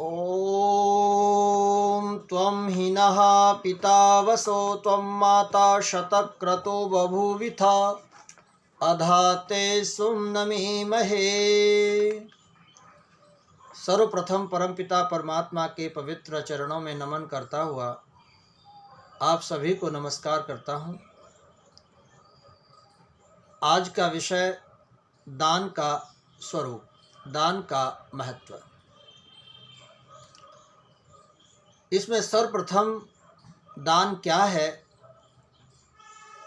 ॐ त्वं हिनः पिता वसो त्वं माता शतक्रतो बभूविथा अधाते सुम्नमीमहे। सर्वप्रथम परमपिता परमात्मा के पवित्र चरणों में नमन करता हुआ आप सभी को नमस्कार करता हूँ। आज का विषय दान का स्वरूप, दान का महत्व। इसमें सर्वप्रथम दान क्या है,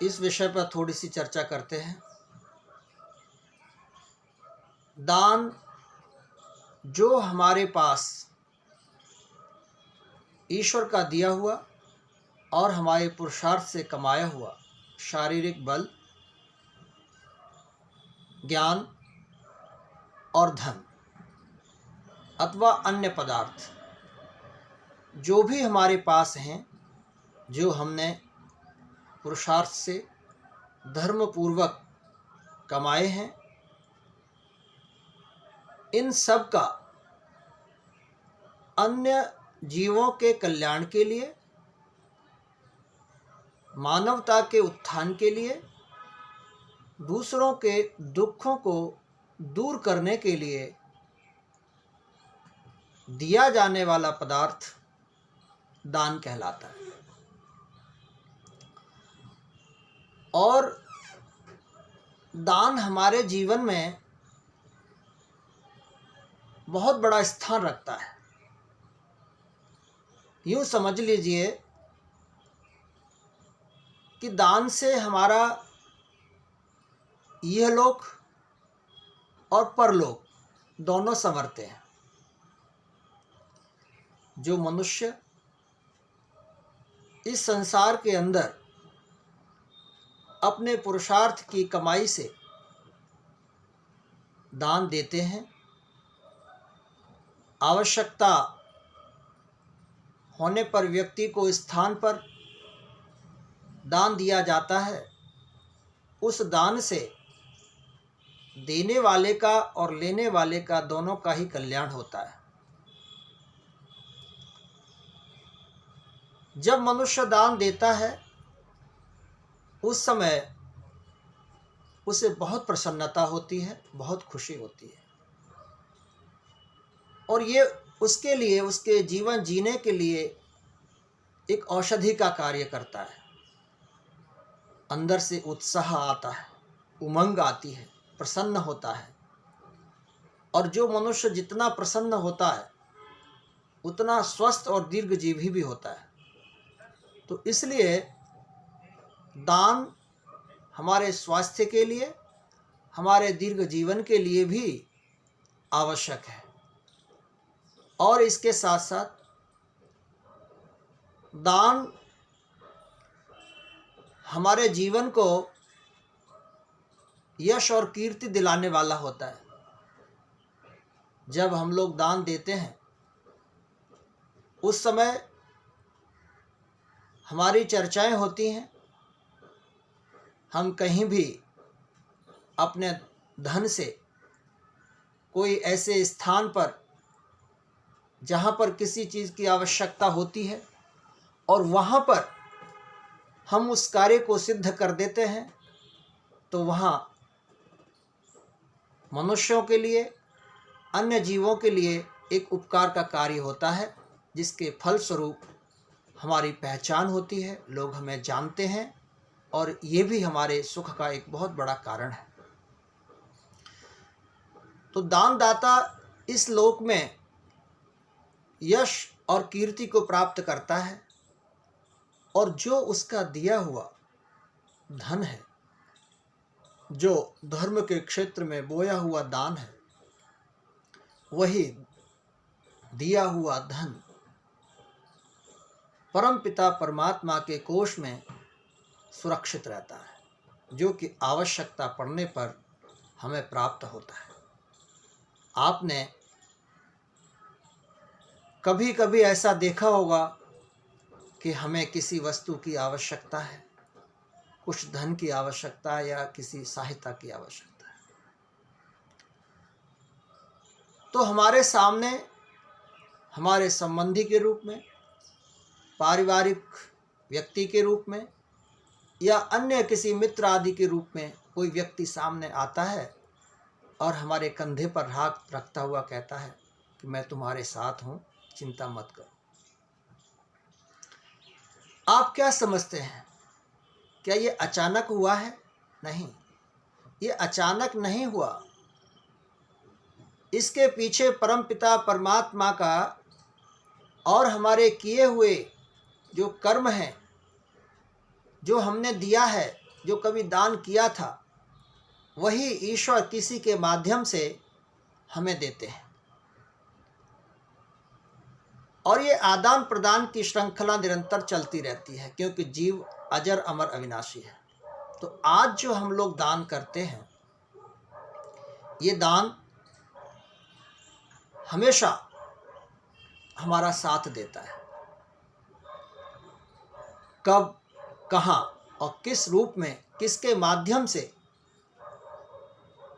इस विषय पर थोड़ी सी चर्चा करते हैं। दान जो हमारे पास ईश्वर का दिया हुआ और हमारे पुरुषार्थ से कमाया हुआ शारीरिक बल, ज्ञान और धन अथवा अन्य पदार्थ जो भी हमारे पास हैं, जो हमने पुरुषार्थ से धर्मपूर्वक कमाए हैं, इन सब का अन्य जीवों के कल्याण के लिए, मानवता के उत्थान के लिए, दूसरों के दुखों को दूर करने के लिए दिया जाने वाला पदार्थ दान कहलाता है। और दान हमारे जीवन में बहुत बड़ा स्थान रखता है। यूँ समझ लीजिए कि दान से हमारा इहलोक और परलोक दोनों संवरते हैं। जो मनुष्य इस संसार के अंदर अपने पुरुषार्थ की कमाई से दान देते हैं, आवश्यकता होने पर व्यक्ति को स्थान पर दान दिया जाता है, उस दान से देने वाले का और लेने वाले का दोनों का ही कल्याण होता है। जब मनुष्य दान देता है उस समय उसे बहुत प्रसन्नता होती है, बहुत खुशी होती है, और ये उसके लिए, उसके जीवन जीने के लिए एक औषधि का कार्य करता है। अंदर से उत्साह आता है, उमंग आती है, प्रसन्न होता है। और जो मनुष्य जितना प्रसन्न होता है उतना स्वस्थ और दीर्घजीवी भी होता है। तो इसलिए दान हमारे स्वास्थ्य के लिए, हमारे दीर्घ जीवन के लिए भी आवश्यक है। और इसके साथ साथ दान हमारे जीवन को यश और कीर्ति दिलाने वाला होता है। जब हम लोग दान देते हैं उस समय हमारी चर्चाएं होती हैं। हम कहीं भी अपने धन से कोई ऐसे स्थान पर जहाँ पर किसी चीज़ की आवश्यकता होती है और वहाँ पर हम उस कार्य को सिद्ध कर देते हैं, तो वहाँ मनुष्यों के लिए, अन्य जीवों के लिए एक उपकार का कार्य होता है, जिसके फलस्वरूप हमारी पहचान होती है, लोग हमें जानते हैं, और ये भी हमारे सुख का एक बहुत बड़ा कारण है। तो दानदाता इस लोक में यश और कीर्ति को प्राप्त करता है, और जो उसका दिया हुआ धन है, जो धर्म के क्षेत्र में बोया हुआ दान है, वही दिया हुआ धन परमपिता परमात्मा के कोष में सुरक्षित रहता है, जो कि आवश्यकता पड़ने पर हमें प्राप्त होता है। आपने कभी कभी ऐसा देखा होगा कि हमें किसी वस्तु की आवश्यकता है, कुछ धन की आवश्यकता है या किसी सहायता की आवश्यकता है, तो हमारे सामने हमारे संबंधी के रूप में, पारिवारिक व्यक्ति के रूप में या अन्य किसी मित्र आदि के रूप में कोई व्यक्ति सामने आता है और हमारे कंधे पर हाथ रखता हुआ कहता है कि मैं तुम्हारे साथ हूँ, चिंता मत करो। आप क्या समझते हैं, क्या ये अचानक हुआ है? नहीं, ये अचानक नहीं हुआ। इसके पीछे परमपिता परमात्मा का और हमारे किए हुए जो कर्म हैं, जो हमने दिया है, जो कभी दान किया था, वही ईश्वर किसी के माध्यम से हमें देते हैं। और ये आदान प्रदान की श्रृंखला निरंतर चलती रहती है, क्योंकि जीव अजर अमर अविनाशी है। तो आज जो हम लोग दान करते हैं, ये दान हमेशा हमारा साथ देता है। कब, कहाँ और किस रूप में, किसके माध्यम से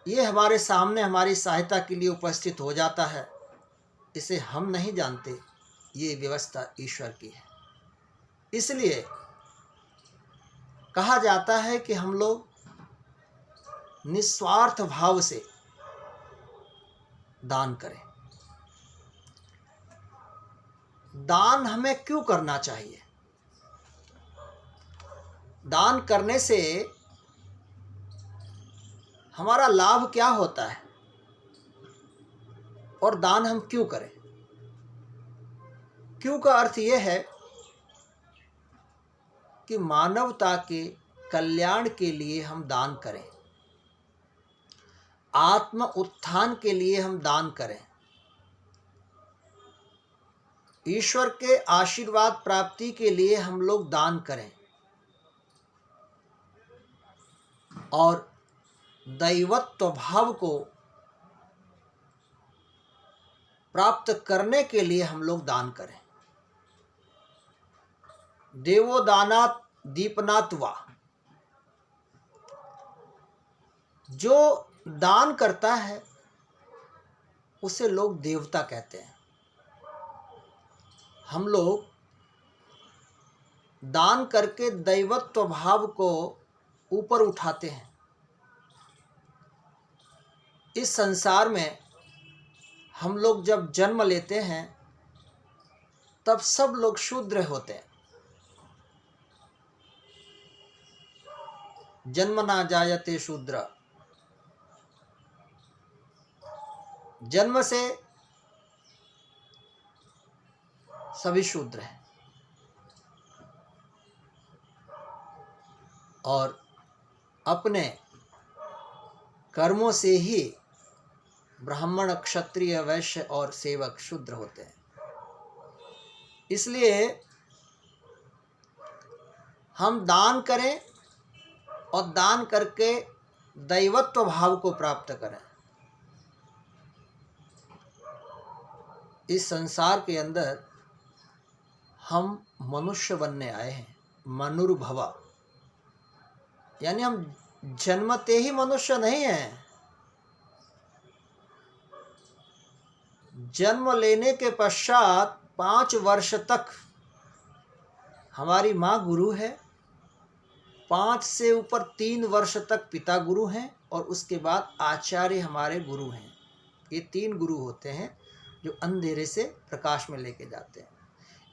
ये हमारे सामने हमारी सहायता के लिए उपस्थित हो जाता है, इसे हम नहीं जानते। ये व्यवस्था ईश्वर की है। इसलिए कहा जाता है कि हम लोग निस्वार्थ भाव से दान करें। दान हमें क्यों करना चाहिए? दान करने से हमारा लाभ क्या होता है और दान हम क्यों करें? क्यों का अर्थ यह है कि मानवता के कल्याण के लिए हम दान करें, आत्म उत्थान के लिए हम दान करें, ईश्वर के आशीर्वाद प्राप्ति के लिए हम लोग दान करें, और दैवत्व भाव को प्राप्त करने के लिए हम लोग दान करें। देवो दानात् दीपनात् वा। जो दान करता है उसे लोग देवता कहते हैं। हम लोग दान करके दैवत्व भाव को ऊपर उठाते हैं। इस संसार में हम लोग जब जन्म लेते हैं तब सब लोग शूद्र होते हैं। जन्म ना जायते शूद्र, जन्म से सभी शूद्र हैं। और अपने कर्मों से ही ब्राह्मण, क्षत्रिय, वैश्य और सेवक शूद्र होते हैं। इसलिए हम दान करें और दान करके दैवत्व भाव को प्राप्त करें। इस संसार के अंदर हम मनुष्य बनने आए हैं, मनुर्भव, यानी हम जन्मते ही मनुष्य नहीं हैं। जन्म लेने के पश्चात 5 वर्ष तक हमारी माँ गुरु है, 5 से ऊपर 3 वर्ष तक पिता गुरु हैं, और उसके बाद आचार्य हमारे गुरु हैं। ये 3 गुरु होते हैं जो अंधेरे से प्रकाश में लेके जाते हैं।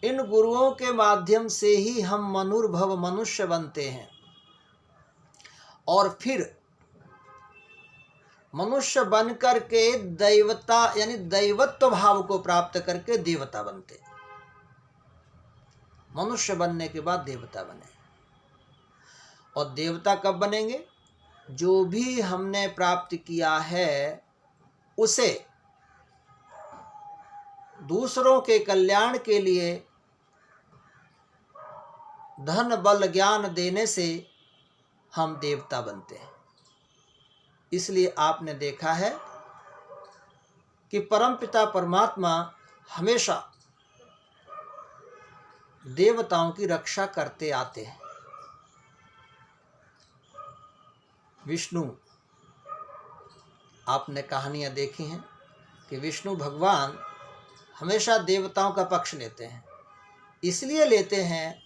इन गुरुओं के माध्यम से ही हम मनुर्भव मनुष्य बनते हैं, और फिर मनुष्य बनकर के दैवता यानी दैवत्व भाव को प्राप्त करके देवता बनते। मनुष्य बनने के बाद देवता बने। और देवता कब बनेंगे? जो भी हमने प्राप्त किया है उसे दूसरों के कल्याण के लिए धन बल ज्ञान देने से हम देवता बनते हैं। इसलिए आपने देखा है कि परमपिता परमात्मा हमेशा देवताओं की रक्षा करते आते हैं। विष्णु, आपने कहानियां देखी हैं कि विष्णु भगवान हमेशा देवताओं का पक्ष लेते हैं। इसलिए लेते हैं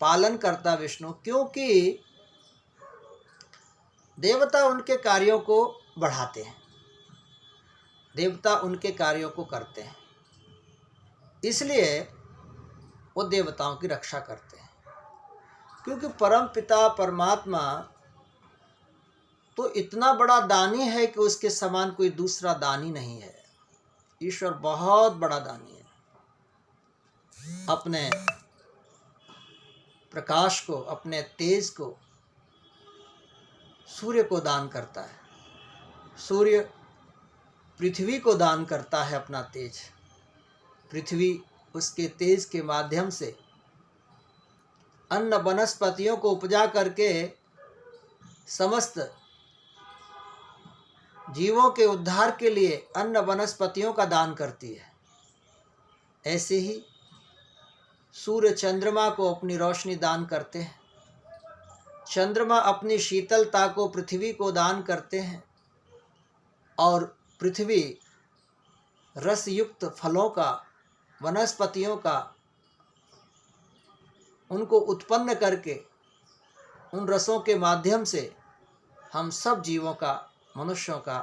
पालन करता विष्णु, क्योंकि देवता उनके कार्यों को बढ़ाते हैं, देवता उनके कार्यों को करते हैं, इसलिए वो देवताओं की रक्षा करते हैं। क्योंकि परम पिता परमात्मा तो इतना बड़ा दानी है कि उसके समान कोई दूसरा दानी नहीं है। ईश्वर बहुत बड़ा दानी है। अपने प्रकाश को, अपने तेज को सूर्य को दान करता है। सूर्य पृथ्वी को दान करता है अपना तेज। पृथ्वी उसके तेज के माध्यम से अन्न वनस्पतियों को उपजा करके समस्त जीवों के उद्धार के लिए अन्न वनस्पतियों का दान करती है। ऐसे ही सूर्य चंद्रमा को अपनी रोशनी दान करते हैं। चंद्रमा अपनी शीतलता को पृथ्वी को दान करते हैं और पृथ्वी रसयुक्त फलों का, वनस्पतियों का, उनको उत्पन्न करके उन रसों के माध्यम से हम सब जीवों का, मनुष्यों का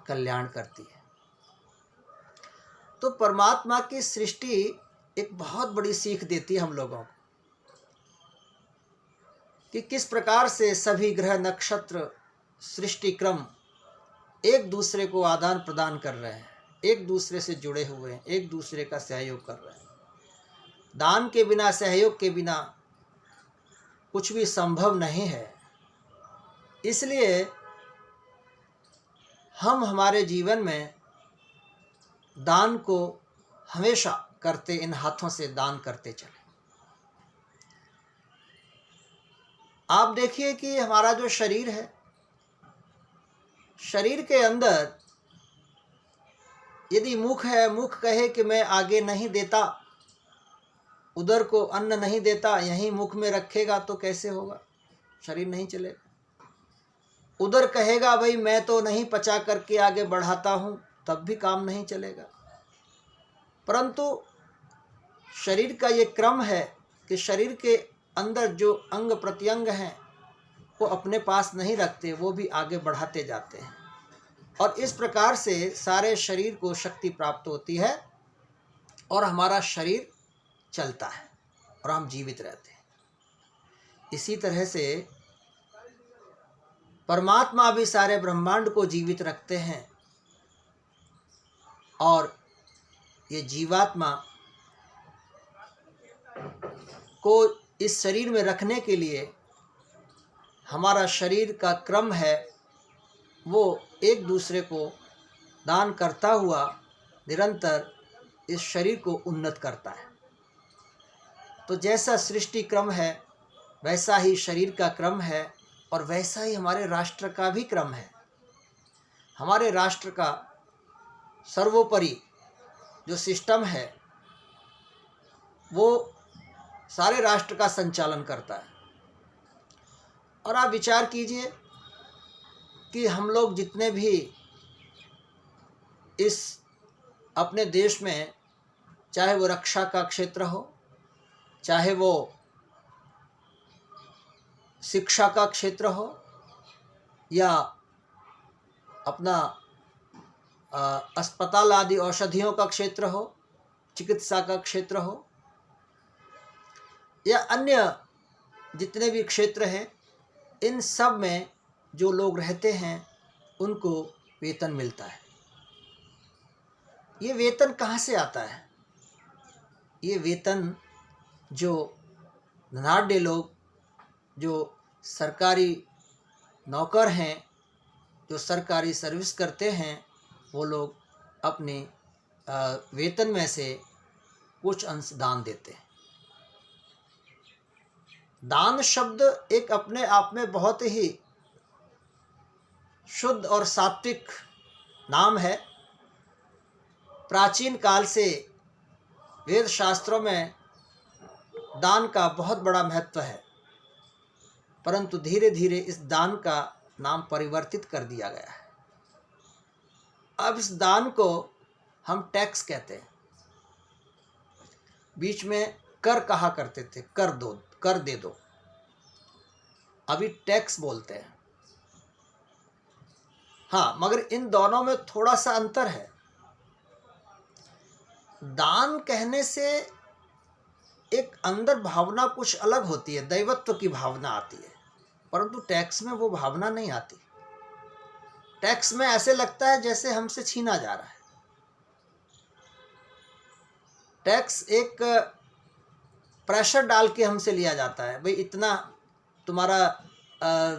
कल्याण करती है। तो परमात्मा की सृष्टि एक बहुत बड़ी सीख देती है हम लोगों को कि किस प्रकार से सभी ग्रह नक्षत्र सृष्टि क्रम एक दूसरे को आदान प्रदान कर रहे हैं, एक दूसरे से जुड़े हुए हैं, एक दूसरे का सहयोग कर रहे हैं। दान के बिना, सहयोग के बिना कुछ भी संभव नहीं है। इसलिए हम हमारे जीवन में दान को हमेशा करते, इन हाथों से दान करते चले। आप देखिए कि हमारा जो शरीर है, शरीर के अंदर यदि मुख है, मुख कहे कि मैं आगे नहीं देता, उदर को अन्न नहीं देता, यहीं मुख में रखेगा तो कैसे होगा? शरीर नहीं चलेगा। उदर कहेगा भाई मैं तो नहीं पचा करके आगे बढ़ाता हूँ, तब भी काम नहीं चलेगा। परंतु शरीर का ये क्रम है कि शरीर के अंदर जो अंग प्रत्यंग हैं वो अपने पास नहीं रखते, वो भी आगे बढ़ाते जाते हैं और इस प्रकार से सारे शरीर को शक्ति प्राप्त होती है और हमारा शरीर चलता है और हम जीवित रहते हैं। इसी तरह से परमात्मा भी सारे ब्रह्मांड को जीवित रखते हैं और ये जीवात्मा को इस शरीर में रखने के लिए हमारा शरीर का क्रम है वो एक दूसरे को दान करता हुआ निरंतर इस शरीर को उन्नत करता है। तो जैसा सृष्टि क्रम है वैसा ही शरीर का क्रम है और वैसा ही हमारे राष्ट्र का भी क्रम है। हमारे राष्ट्र का सर्वोपरि जो सिस्टम है वो सारे राष्ट्र का संचालन करता है। और आप विचार कीजिए कि हम लोग जितने भी इस अपने देश में, चाहे वो रक्षा का क्षेत्र हो, चाहे वो शिक्षा का क्षेत्र हो या अपना अस्पताल आदि औषधियों का क्षेत्र हो, चिकित्सा का क्षेत्र हो या अन्य जितने भी क्षेत्र हैं, इन सब में जो लोग रहते हैं उनको वेतन मिलता है। ये वेतन कहाँ से आता है? ये वेतन जो धनाढ्य लोग, जो सरकारी नौकर हैं, जो सरकारी सर्विस करते हैं, वो लोग अपने वेतन में से कुछ अंश दान देते हैं। दान शब्द एक अपने आप में बहुत ही शुद्ध और सात्विक नाम है। प्राचीन काल से वेद शास्त्रों में दान का बहुत बड़ा महत्व है, परंतु धीरे धीरे इस दान का नाम परिवर्तित कर दिया गया है। अब इस दान को हम टैक्स कहते हैं। बीच में कर कहा करते थे, कर दो, कर दे दो, अभी टैक्स बोलते हैं। हाँ, मगर इन दोनों में थोड़ा सा अंतर है। दान कहने से एक अंदर भावना कुछ अलग होती है, दैवत्व की भावना आती है, परंतु टैक्स में वो भावना नहीं आती। टैक्स में ऐसे लगता है जैसे हमसे छीना जा रहा है। टैक्स एक प्रेशर डाल के हमसे लिया जाता है, भाई इतना तुम्हारा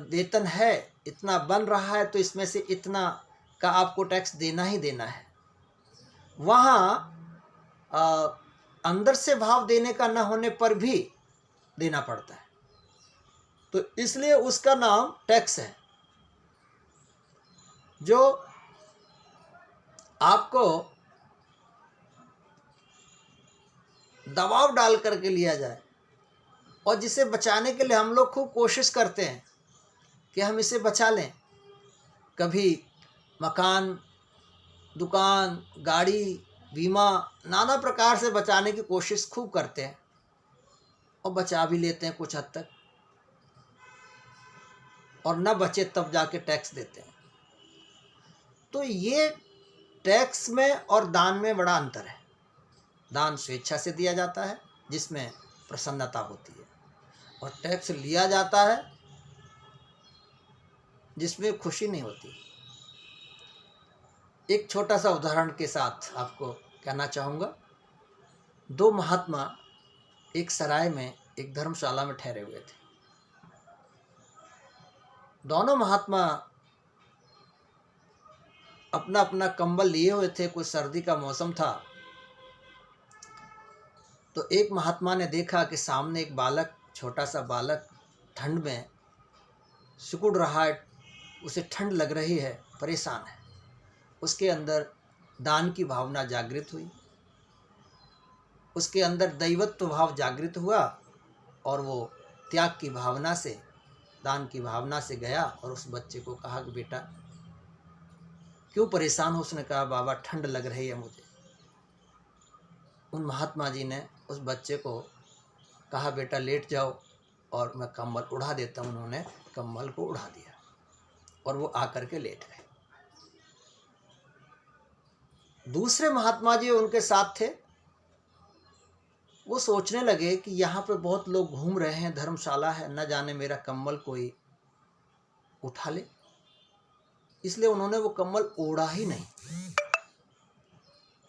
वेतन है, इतना बन रहा है, तो इसमें से इतना का आपको टैक्स देना ही देना है। वहाँ अंदर से भाव देने का न होने पर भी देना पड़ता है, तो इसलिए उसका नाम टैक्स है। जो आपको दबाव डाल करके लिया जाए और जिसे बचाने के लिए हम लोग खूब कोशिश करते हैं कि हम इसे बचा लें, कभी मकान, दुकान, गाड़ी, बीमा, नाना प्रकार से बचाने की कोशिश खूब करते हैं और बचा भी लेते हैं कुछ हद तक, और न बचे तब जाके टैक्स देते हैं। तो ये टैक्स में और दान में बड़ा अंतर है। दान स्वेच्छा से दिया जाता है जिसमें प्रसन्नता होती है, और टैक्स लिया जाता है जिसमें खुशी नहीं होती। एक छोटा सा उदाहरण के साथ आपको कहना चाहूँगा। दो महात्मा एक सराय में, एक धर्मशाला में ठहरे हुए थे। दोनों महात्मा अपना अपना कंबल लिए हुए थे, कुछ सर्दी का मौसम था। तो एक महात्मा ने देखा कि सामने एक बालक, छोटा सा बालक ठंड में सिकुड़ रहा है, उसे ठंड लग रही है, परेशान है। उसके अंदर दान की भावना जागृत हुई, उसके अंदर दैवत्व भाव जागृत हुआ, और वो त्याग की भावना से, दान की भावना से गया और उस बच्चे को कहा कि बेटा क्यों परेशान हो। उसने कहा बाबा ठंड लग रही है मुझे। उन महात्मा जी ने उस बच्चे को कहा बेटा लेट जाओ और मैं कंबल उड़ा देता हूँ। उन्होंने कंबल को उड़ा दिया और वो आकर के लेट गए। दूसरे महात्मा जी उनके साथ थे, वो सोचने लगे कि यहाँ पे बहुत लोग घूम रहे हैं, धर्मशाला है, न जाने मेरा कंबल कोई उठा ले। इसलिए उन्होंने वो कंबल ओढ़ा ही नहीं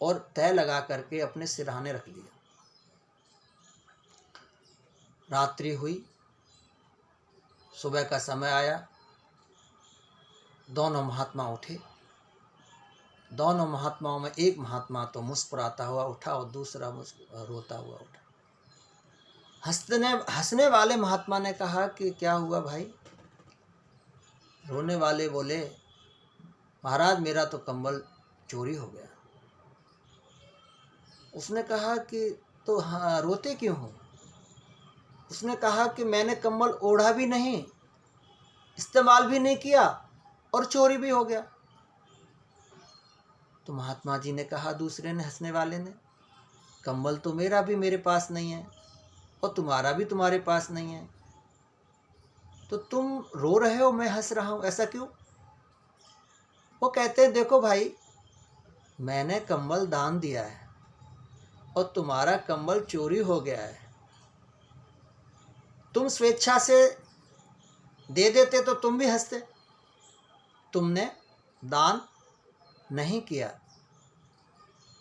और तय लगा करके अपने सिरहाने रख लिया। रात्रि हुई, सुबह का समय आया, दोनों महात्मा उठे। दोनों महात्माओं में एक महात्मा तो मुस्कुराता हुआ उठा और दूसरा रोता हुआ उठा। हंसने वाले महात्मा ने कहा कि क्या हुआ भाई। रोने वाले बोले महाराज मेरा तो कंबल चोरी हो गया। उसने कहा कि तो हाँ रोते क्यों हो। उसने कहा कि मैंने कंबल ओढ़ा भी नहीं, इस्तेमाल भी नहीं किया और चोरी भी हो गया। तो महात्मा जी ने कहा, दूसरे ने, हंसने वाले ने, कंबल तो मेरा भी मेरे पास नहीं है और तुम्हारा भी तुम्हारे पास नहीं है, तो तुम रो रहे हो, मैं हंस रहा हूँ, ऐसा क्यों। वो कहते हैं देखो भाई, मैंने कंबल दान दिया है और तुम्हारा कंबल चोरी हो गया है। तुम स्वेच्छा से दे देते तो तुम भी हंसते, तुमने दान नहीं किया।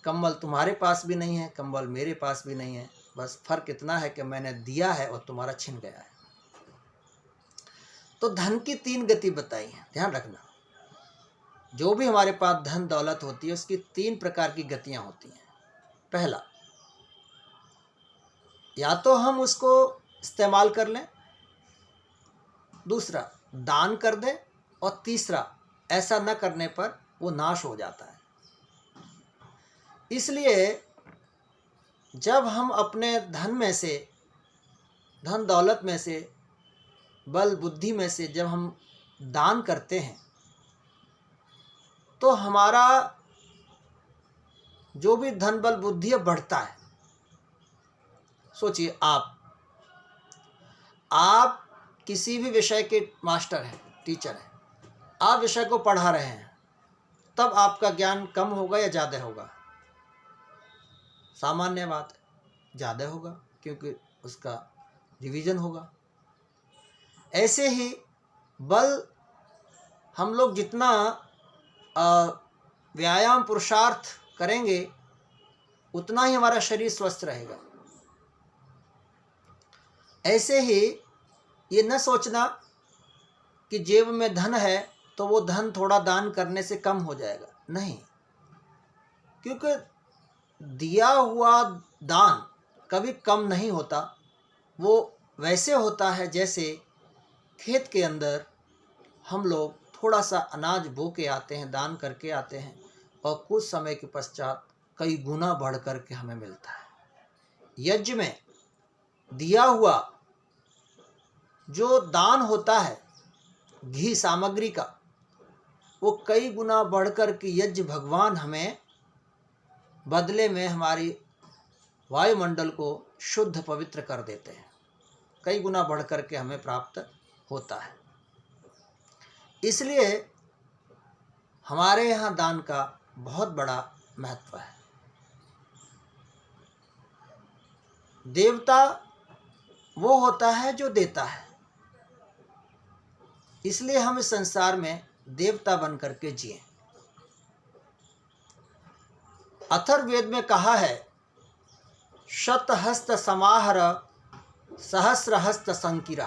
कंबल तुम्हारे पास भी नहीं है, कंबल मेरे पास भी नहीं है, बस फर्क इतना है कि मैंने दिया है और तुम्हारा छिन गया है। तो धन की तीन गति बताई है, ध्यान रखना। जो भी हमारे पास धन दौलत होती है उसकी तीन प्रकार की गतियां होती हैं। पहला, या तो हम उसको इस्तेमाल कर लें, दूसरा दान कर दें, और तीसरा ऐसा न करने पर वो नाश हो जाता है। इसलिए जब हम अपने धन में से, धन दौलत में से, बल बुद्धि में से जब हम दान करते हैं तो हमारा जो भी धन बल बुद्धि बढ़ता है। सोचिए, आप किसी भी विषय के मास्टर हैं, टीचर हैं, आप विषय को पढ़ा रहे हैं, तब आपका ज्ञान कम होगा या ज़्यादा होगा? सामान्य बात है, ज़्यादा होगा, क्योंकि उसका रिवीजन होगा। ऐसे ही बल हम लोग जितना व्यायाम पुरुषार्थ करेंगे, उतना ही हमारा शरीर स्वस्थ रहेगा। ऐसे ही ये न सोचना कि जेब में धन है तो वो धन थोड़ा दान करने से कम हो जाएगा, नहीं, क्योंकि दिया हुआ दान कभी कम नहीं होता। वो वैसे होता है जैसे खेत के अंदर हम लोग थोड़ा सा अनाज बो के आते हैं, दान करके आते हैं, और कुछ समय के पश्चात कई गुना बढ़ कर के हमें मिलता है। यज्ञ में दिया हुआ जो दान होता है घी सामग्री का, वो कई गुना बढ़कर के यज्ञ भगवान हमें बदले में हमारी वायुमंडल को शुद्ध पवित्र कर देते हैं, कई गुना बढ़कर के हमें प्राप्त होता है। इसलिए हमारे यहाँ दान का बहुत बड़ा महत्व है। देवता वो होता है जो देता है, इसलिए हम इस संसार में देवता बन करके जिए। अथर्ववेद में कहा है, शतहस्त समाहर सहस्रहस्त संकिरा,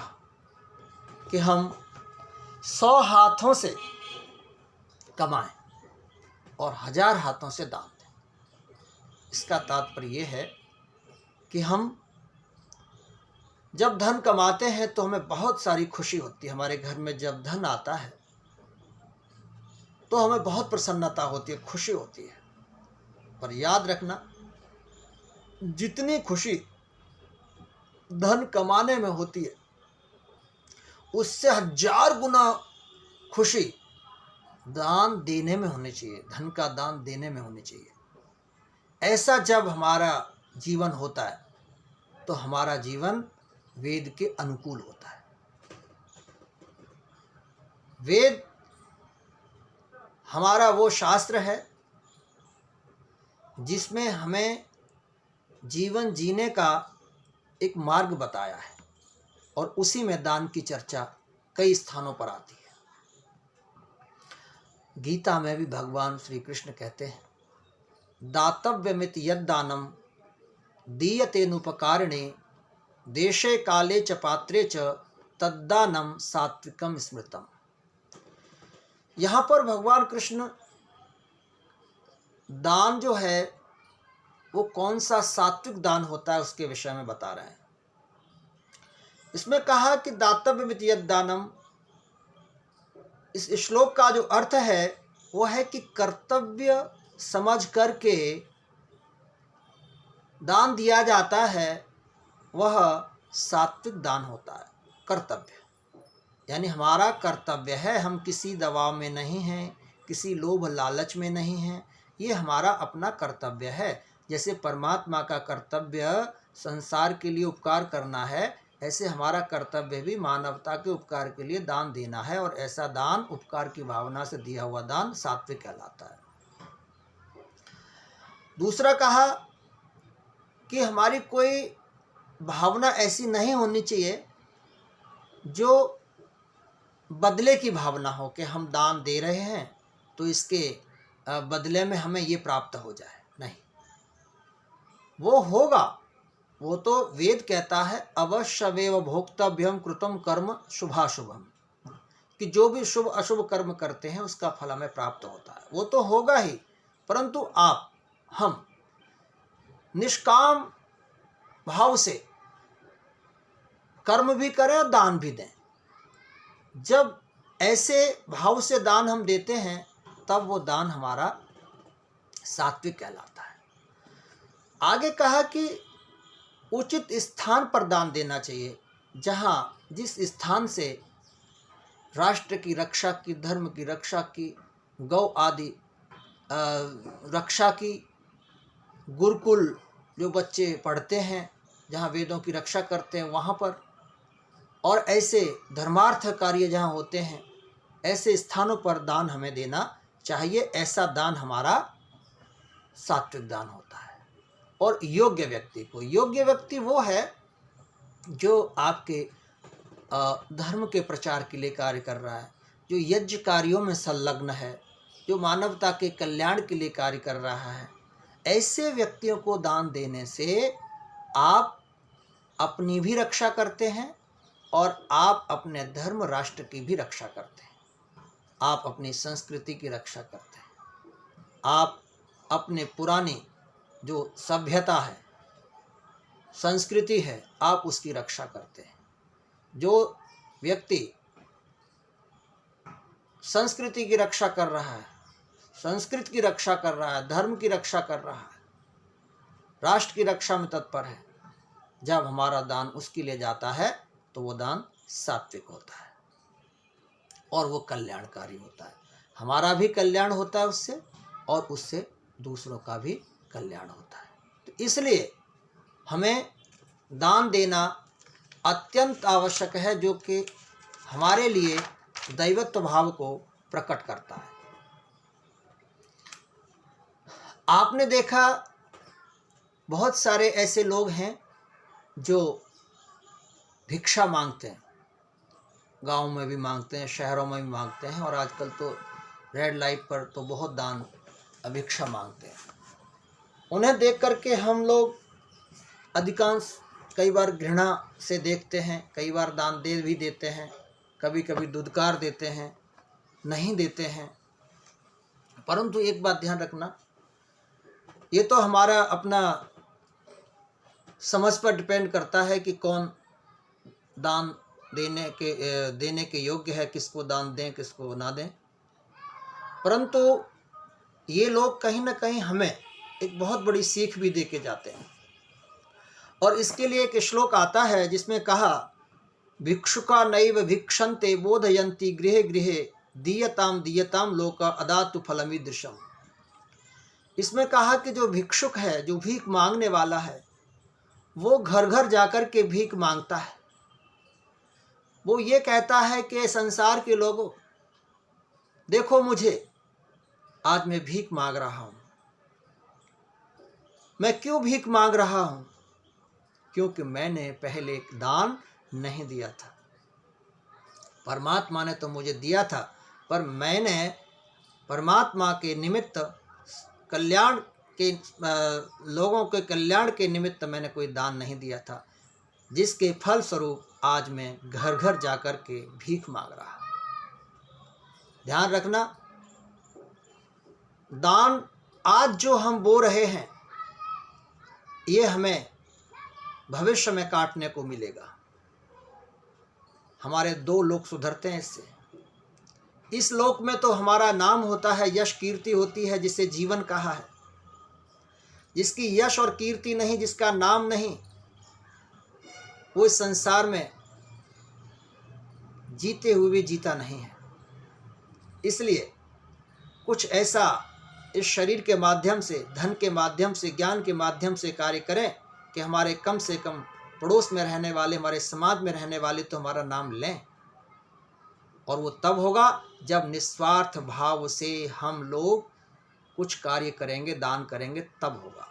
कि हम 100 हाथों से कमाएं और 1000 हाथों से दान दें। इसका तात्पर्य यह है कि हम जब धन कमाते हैं तो हमें बहुत सारी खुशी होती है। हमारे घर में जब धन आता है तो हमें बहुत प्रसन्नता होती है, खुशी होती है। पर याद रखना, जितनी खुशी धन कमाने में होती है, उससे 1000 गुना खुशी दान देने में होनी चाहिए, धन का दान देने में होनी चाहिए। ऐसा जब हमारा जीवन होता है तो हमारा जीवन वेद के अनुकूल होता है। वेद हमारा वो शास्त्र है जिसमें हमें जीवन जीने का एक मार्ग बताया है, और उसी में दान की चर्चा कई स्थानों पर आती है। गीता में भी भगवान श्री कृष्ण कहते हैं, दातव्यमित यद दानम दीयतेनुपकारिणे देशे काले च पात्रे च तद्दानम सात्विकम स्मृतम। यहाँ पर भगवान कृष्ण दान जो है वो कौन सा सात्विक दान होता है उसके विषय में बता रहे हैं। इसमें कहा कि दातव्यमित यद दानम, इस श्लोक का जो अर्थ है वो है कि कर्तव्य समझ करके दान दिया जाता है, वह सात्विक दान होता है। कर्तव्य यानी हमारा कर्तव्य है, हम किसी दबाव में नहीं हैं, किसी लोभ लालच में नहीं हैं, ये हमारा अपना कर्तव्य है। जैसे परमात्मा का कर्तव्य संसार के लिए उपकार करना है, ऐसे हमारा कर्तव्य भी मानवता के उपकार के लिए दान देना है, और ऐसा दान, उपकार की भावना से दिया हुआ दान सात्विक कहलाता है। दूसरा कहा कि हमारी कोई भावना ऐसी नहीं होनी चाहिए जो बदले की भावना हो कि हम दान दे रहे हैं तो इसके बदले में हमें ये प्राप्त हो जाए, नहीं। वो होगा, वो तो वेद कहता है, अवश्यमेव भोक्तव्यम कृतम कर्म शुभाशुभम, कि जो भी शुभ अशुभ कर्म करते हैं उसका फल हमें प्राप्त होता है, वो तो होगा ही। परंतु आप, हम निष्काम भाव से कर्म भी करें और दान भी दें। जब ऐसे भाव से दान हम देते हैं तब वो दान हमारा सात्विक कहलाता है। आगे कहा कि उचित स्थान पर दान देना चाहिए, जहाँ जिस स्थान से राष्ट्र की रक्षा की, धर्म की रक्षा की, गौ आदि रक्षा की, गुरुकुल जो बच्चे पढ़ते हैं जहाँ वेदों की रक्षा करते हैं वहाँ पर, और ऐसे धर्मार्थ कार्य जहाँ होते हैं ऐसे स्थानों पर दान हमें देना चाहिए। ऐसा दान हमारा सात्विक दान होता है। और योग्य व्यक्ति को, योग्य व्यक्ति वो है जो आपके धर्म के प्रचार के लिए कार्य कर रहा है, जो यज्ञ कार्यों में संलग्न है, जो मानवता के कल्याण के लिए कार्य कर रहा है। ऐसे व्यक्तियों को दान देने से आप अपनी भी रक्षा करते हैं और आप अपने धर्म राष्ट्र की भी रक्षा करते हैं, आप अपनी संस्कृति की रक्षा करते हैं, आप अपने पुरानी जो सभ्यता है, संस्कृति है, आप उसकी रक्षा करते हैं। जो व्यक्ति संस्कृति की रक्षा कर रहा है, संस्कृति की रक्षा कर रहा है, धर्म की रक्षा कर रहा है, राष्ट्र की रक्षा में तत्पर है, जब हमारा दान उसके लिए जाता है तो वो दान सात्विक होता है और वो कल्याणकारी होता है। हमारा भी कल्याण होता है उससे और उससे दूसरों का भी कल्याण होता है। तो इसलिए हमें दान देना अत्यंत आवश्यक है, जो कि हमारे लिए दैवत्व भाव को प्रकट करता है। आपने देखा बहुत सारे ऐसे लोग हैं जो भिक्षा मांगते हैं, गांव में भी मांगते हैं, शहरों में भी मांगते हैं, और आजकल तो रेड लाइट पर तो बहुत दान भिक्षा मांगते हैं। उन्हें देख करके हम लोग अधिकांश कई बार घृणा से देखते हैं, कई बार दान दे भी देते हैं, कभी कभी दुदकार देते हैं, नहीं देते हैं। परंतु एक बात ध्यान रखना, ये तो हमारा अपना समझ पर डिपेंड करता है कि कौन दान देने के योग्य है, किसको दान दें किसको ना दें। परंतु ये लोग कहीं ना कहीं हमें एक बहुत बड़ी सीख भी दे के जाते हैं। और इसके लिए एक श्लोक आता है जिसमें कहा, भिक्षुका नैव भिक्षन्ते बोधयन्ति गृहे गृहे दीयताम दीयताम लोका अदातु फलमीदृशम। इसमें कहा कि जो भिक्षुक है, जो भीख मांगने वाला है, वो घर घर जाकर के भीख मांगता है। वो ये कहता है कि संसार के लोगों देखो मुझे, आज मैं भीख मांग रहा हूँ। मैं क्यों भीख मांग रहा हूँ? क्योंकि मैंने पहले दान नहीं दिया था। परमात्मा ने तो मुझे दिया था, पर मैंने परमात्मा के निमित्त, कल्याण के लोगों के कल्याण के निमित्त मैंने कोई दान नहीं दिया था, जिसके फल स्वरूप आज मैं घर घर जाकर के भीख मांग रहा। ध्यान रखना, दान आज जो हम बो रहे हैं ये हमें भविष्य में काटने को मिलेगा। हमारे 2 लोक सुधरते हैं इससे। इस लोक में तो हमारा नाम होता है, यश कीर्ति होती है, जिसे जीवन कहा है। जिसकी यश और कीर्ति नहीं, जिसका नाम नहीं, वो इस संसार में जीते हुए भी जीता नहीं है। इसलिए कुछ ऐसा इस शरीर के माध्यम से, धन के माध्यम से, ज्ञान के माध्यम से कार्य करें कि हमारे कम से कम पड़ोस में रहने वाले, हमारे समाज में रहने वाले तो हमारा नाम लें। और वो तब होगा जब निस्वार्थ भाव से हम लोग कुछ कार्य करेंगे, दान करेंगे, तब होगा।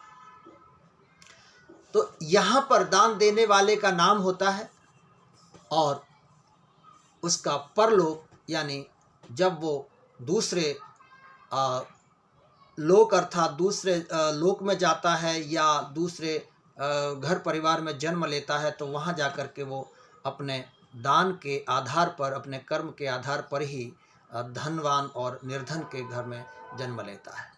तो यहाँ पर दान देने वाले का नाम होता है और उसका परलोक, यानी जब वो दूसरे लोक अर्थात दूसरे लोक में जाता है या दूसरे घर परिवार में जन्म लेता है, तो वहाँ जाकर के वो अपने दान के आधार पर, अपने कर्म के आधार पर ही धनवान और निर्धन के घर में जन्म लेता है।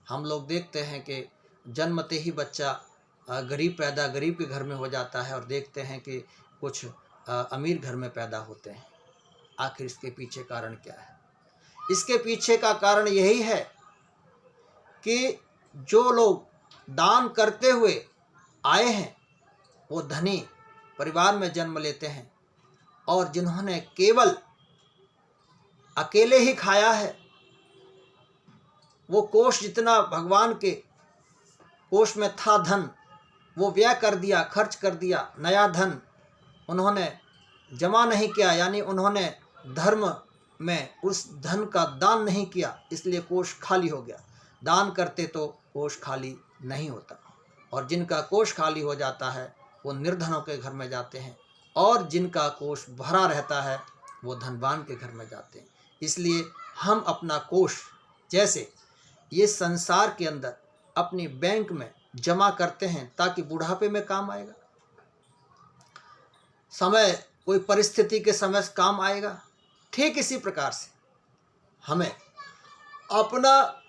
हम लोग देखते हैं कि जन्मते ही बच्चा गरीब के घर में हो जाता है, और देखते हैं कि कुछ अमीर घर में पैदा होते हैं। आखिर इसके पीछे कारण क्या है? इसके पीछे का कारण यही है कि जो लोग दान करते हुए आए हैं वो धनी परिवार में जन्म लेते हैं, और जिन्होंने केवल अकेले ही खाया है, वो कोष जितना भगवान के कोष में था धन, वो व्यय कर दिया, खर्च कर दिया, नया धन उन्होंने जमा नहीं किया, यानी उन्होंने धर्म में उस धन का दान नहीं किया, इसलिए कोष खाली हो गया। दान करते तो कोष खाली नहीं होता। और जिनका कोष खाली हो जाता है वो निर्धनों के घर में जाते हैं, और जिनका कोष भरा रहता है वो धनवान के घर में जाते हैं। इसलिए हम अपना कोष जैसे ये संसार के अंदर अपनी बैंक में जमा करते हैं ताकि बुढ़ापे में काम आएगा, समय कोई परिस्थिति के समय काम आएगा, ठीक इसी प्रकार से हमें अपना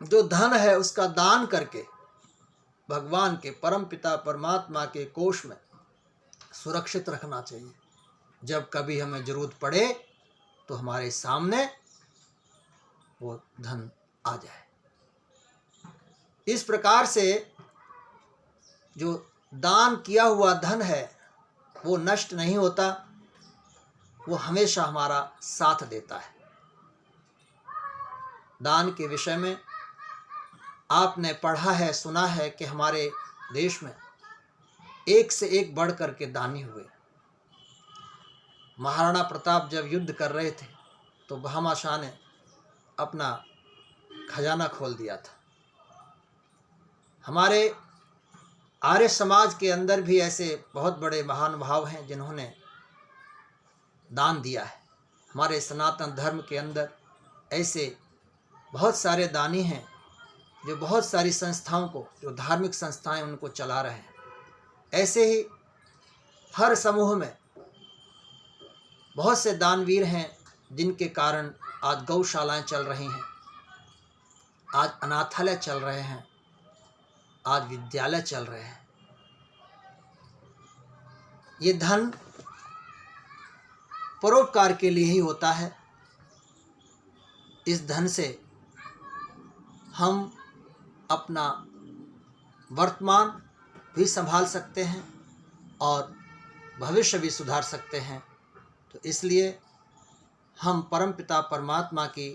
जो धन है उसका दान करके भगवान के परम पिता परमात्मा के कोष में सुरक्षित रखना चाहिए। जब कभी हमें जरूरत पड़े तो हमारे सामने वो धन आ जाए। इस प्रकार से जो दान किया हुआ धन है वो नष्ट नहीं होता, वो हमेशा हमारा साथ देता है। दान के विषय में आपने पढ़ा है, सुना है कि हमारे देश में एक से एक बढ़ कर के दानी हुए। महाराणा प्रताप जब युद्ध कर रहे थे तो भामाशाह ने अपना खजाना खोल दिया था। हमारे आर्य समाज के अंदर भी ऐसे बहुत बड़े महानुभाव हैं जिन्होंने दान दिया है। हमारे सनातन धर्म के अंदर ऐसे बहुत सारे दानी हैं जो बहुत सारी संस्थाओं को, जो धार्मिक संस्थाएं उनको चला रहे हैं। ऐसे ही हर समूह में बहुत से दानवीर हैं जिनके कारण आज गौशालाएं चल रही हैं, आज अनाथालय चल रहे हैं, आज विद्यालय चल रहे हैं। ये धन परोपकार के लिए ही होता है। इस धन से हम अपना वर्तमान भी संभाल सकते हैं और भविष्य भी सुधार सकते हैं। तो इसलिए हम परमपिता परमात्मा की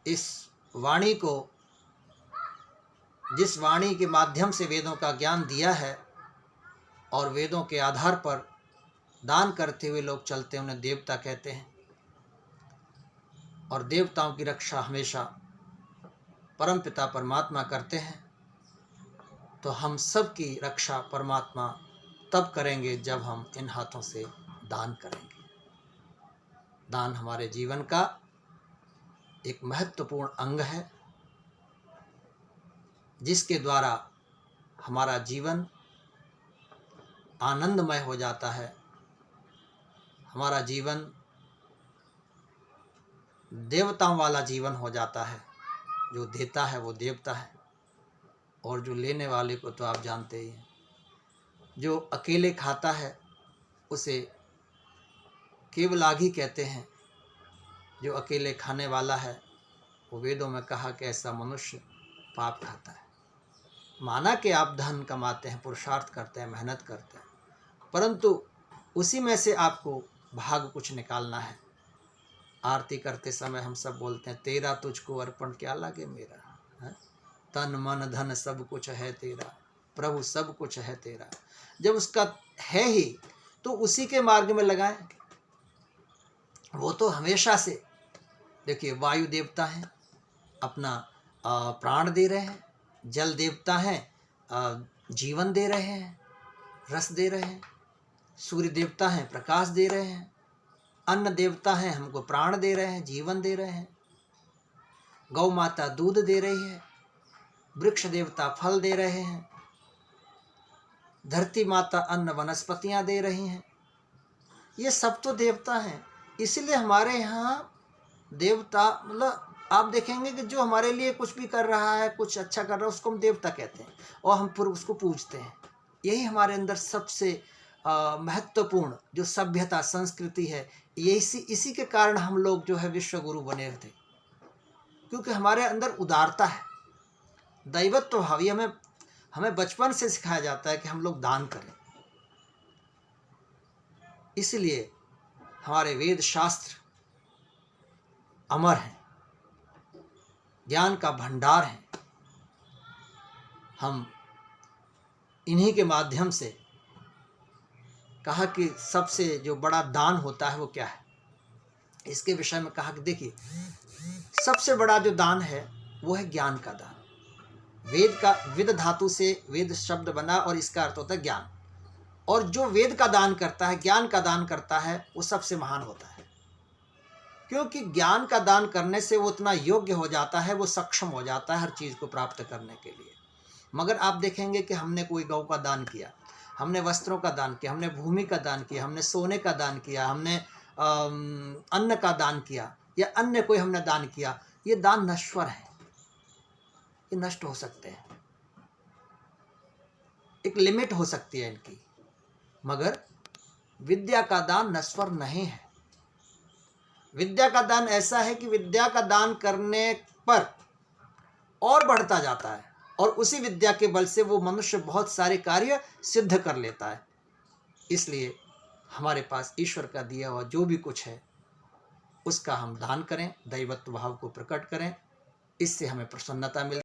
इस वाणी को, जिस वाणी के माध्यम से वेदों का ज्ञान दिया है और वेदों के आधार पर दान करते हुए लोग चलते हैं, उन्हें देवता कहते हैं। और देवताओं की रक्षा हमेशा परमपिता परमात्मा करते हैं। तो हम सब की रक्षा परमात्मा तब करेंगे जब हम इन हाथों से दान करेंगे। दान हमारे जीवन का एक महत्वपूर्ण अंग है जिसके द्वारा हमारा जीवन आनंदमय हो जाता है। हमारा जीवन देवताओं वाला जीवन हो जाता है। जो देता है वो देवता है, और जो लेने वाले को तो आप जानते ही हैं। जो अकेले खाता है उसे केवलागी कहते हैं। जो अकेले खाने वाला है वो वेदों में कहा कि ऐसा मनुष्य पाप खाता है। माना कि आप धन कमाते हैं, पुरुषार्थ करते हैं, मेहनत करते हैं, परंतु उसी में से आपको भाग कुछ निकालना है। आरती करते समय हम सब बोलते हैं, तेरा तुझको अर्पण क्या लागे मेरा, है? तन मन धन सब कुछ है तेरा, प्रभु सब कुछ है तेरा। जब उसका है ही तो उसी के मार्ग में लगाएं। वो तो हमेशा से, देखिए, वायु देवता हैं, अपना प्राण दे रहे हैं। जल देवता हैं, जीवन दे रहे हैं, रस दे रहे हैं। सूर्य देवता हैं, प्रकाश दे रहे हैं। अन्न देवता हैं, हमको प्राण दे रहे हैं, जीवन दे रहे हैं। गौ माता दूध दे रही है। वृक्ष देवता फल दे रहे हैं। धरती माता अन्न वनस्पतियां दे रही हैं। ये सब तो देवता हैं। इसलिए हमारे यहाँ देवता, मतलब आप देखेंगे कि जो हमारे लिए कुछ भी कर रहा है, कुछ अच्छा कर रहा है, उसको हम देवता कहते हैं और हम फिर उसको पूजते हैं। यही हमारे अंदर सबसे महत्वपूर्ण जो सभ्यता संस्कृति है, इसी के कारण हम लोग जो है विश्व गुरु बने थे, क्योंकि हमारे अंदर उदारता है, दैवत्व भावी। हमें बचपन से सिखाया जाता है कि हम लोग दान करें। इसलिए हमारे वेद शास्त्र अमर हैं, ज्ञान का भंडार है। हम इन्हीं के माध्यम से कहा कि सबसे जो बड़ा दान होता है वो क्या है। इसके विषय में कहा कि देखिए, सबसे बड़ा जो दान है वो है ज्ञान का दान। वेद का, विद धातु से वेद शब्द बना और इसका अर्थ होता है ज्ञान। और जो वेद का दान करता है, ज्ञान का दान करता है, वो सबसे महान होता है, क्योंकि ज्ञान का दान करने से वो उतना योग्य हो जाता है, वो सक्षम हो जाता है हर चीज़ को प्राप्त करने के लिए। मगर आप देखेंगे कि हमने कोई गौ का दान किया, हमने वस्त्रों का दान किया, हमने भूमि का दान किया, हमने सोने का दान किया, हमने अन्न का दान किया, या अन्य कोई हमने दान किया, ये दान नश्वर है, ये नष्ट हो सकते हैं, एक लिमिट हो सकती है इनकी। मगर विद्या का दान नश्वर नहीं है। विद्या का दान ऐसा है कि विद्या का दान करने पर और बढ़ता जाता है, और उसी विद्या के बल से वो मनुष्य बहुत सारे कार्य सिद्ध कर लेता है। इसलिए हमारे पास ईश्वर का दिया हुआ जो भी कुछ है उसका हम दान करें, दैवत्व भाव को प्रकट करें, इससे हमें प्रसन्नता मिलती